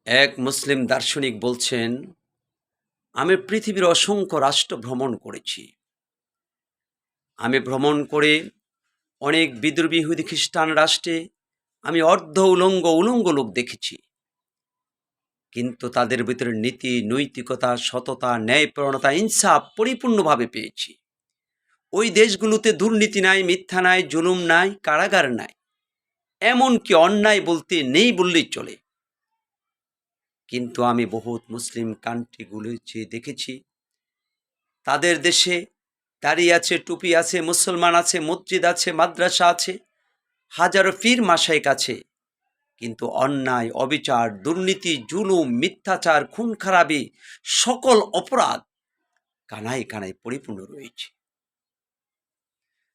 এক মুসলিম দার্শনিক বলছেন, আমি পৃথিবীর অসংখ্য রাষ্ট্র ভ্রমণ করেছি। আমি ভ্রমণ করে অনেক বিদ্রোহী ইহুদি খ্রিস্টান রাষ্ট্রে আমি উলঙ্গ লোক দেখেছি, কিন্তু তাদের ভিতরে নীতি, নৈতিকতা, সততা, ন্যায়পরায়ণতা, ইনসাফ পরিপূর্ণভাবে পেয়েছি। ওই দেশগুলোতে দুর্নীতি নাই, মিথ্যা নাই, জুলুম নাই, কারাগার নাই, এমনকি অন্যায় বলতে নেই বললেই চলে। কিন্তু আমি বহুত মুসলিম কান্ট্রিগুলোতে দেখেছি, তাদের দেশে দাড়ি আছে, টুপি আছে, মুসলমান আছে, মসজিদ আছে, মাদ্রাসা আছে, হাজারো পীর মাশায়েখ আছে, কিন্তু অন্যায়, অবিচার, দুর্নীতি, জুলুম, মিথ্যাচার, খুন খারাপি, সকল অপরাধ কানায় কানায় পরিপূর্ণ রয়েছে।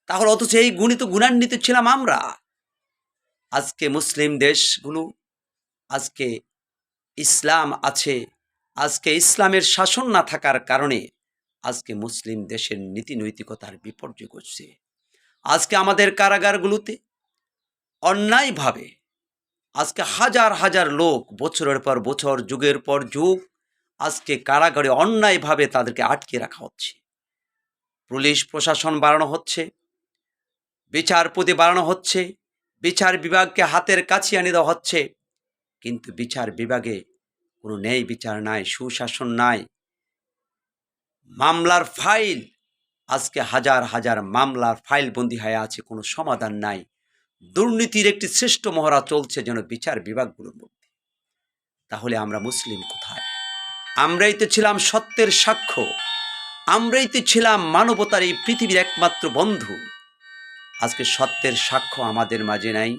তাহলে অথচ এই গুণান্বিত ছিলাম আমরা। আজকে মুসলিম দেশগুলো, আজকে ইসলাম আছে, আজকে ইসলামের শাসন না থাকার কারণে আজকে মুসলিম দেশের নীতি নৈতিকতার বিপর্যয় ঘটছে। আজকে আমাদের কারাগারগুলোতে অন্যায়ভাবে আজকে হাজার হাজার লোক বছরের পর বছর, যুগের পর যুগ আজকে কারাগারে অন্যায়ভাবে তাদেরকে আটকে রাখা হচ্ছে। পুলিশ প্রশাসন বাড়ানো হচ্ছে, বিচারপতি বাড়ানো হচ্ছে, বিচার বিভাগকে হাতের কাছে এনে দেওয়া হচ্ছে, কিন্তু বিচার বিভাগে কোনো ন্যায় বিচার নাই, সুশাসন নাই। মামলার ফাইল, আজকে হাজার হাজার মামলার ফাইল বন্দী হয়ে আছে, কোনো সমাধান নাই। দুর্নীতির একটি শ্রেষ্ঠ মহড়া চলছে যেন বিচার বিভাগগুলোর মধ্যে। তাহলে আমরা মুসলিম কোথায়? আমরাই তো ছিলাম সত্যের সাক্ষ্য, আমরাই তো ছিলাম মানবতার এই পৃথিবীর একমাত্র বন্ধু। আজকে সত্যের সাক্ষ্য আমাদের মাঝে নাই,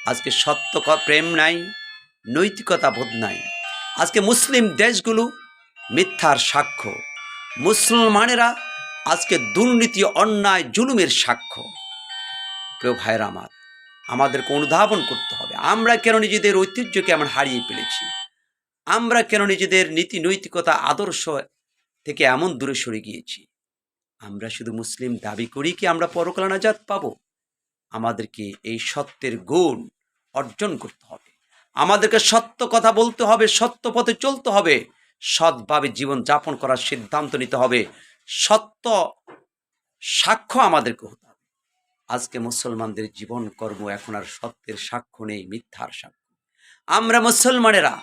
আজকে সত্য প্রেম নাই, নৈতিকতা বোধ নাই। আজকে মুসলিম দেশগুলো মিথ্যার সাক্ষ্য, মুসলমানেরা আজকে দুর্নীতি, অন্যায়, জুলুমের সাক্ষ্য। প্রিয় ভাইরা আমার, আমাদেরকে অনুধাবন করতে হবে, আমরা কেন নিজেদের ঐতিহ্যকে আমরা হারিয়ে ফেলেছি? আমরা কেন নিজেদের নীতি নৈতিকতা আদর্শ থেকে এমন দূরে সরে গিয়েছি? আমরা শুধু মুসলিম দাবি করি কি আমরা পরকালে নাজাত পাবো? আমাদেরকে এই সত্যের গুণ অর্জন করতে হবে, আমাদেরকে সত্য কথা বলতে হবে, সত্য পথে চলতে হবে, সৎভাবে জীবন যাপন করার সিদ্ধান্ত নিতে হবে, সত্য সাক্ষ্য আমাদেরকে হতে হবে। আজকে মুসলমানদের জীবন কর্ম এখন আর সত্যের সাক্ষ্য নেই, মিথ্যার সাক্ষ্য। আমরা মুসলমানেরা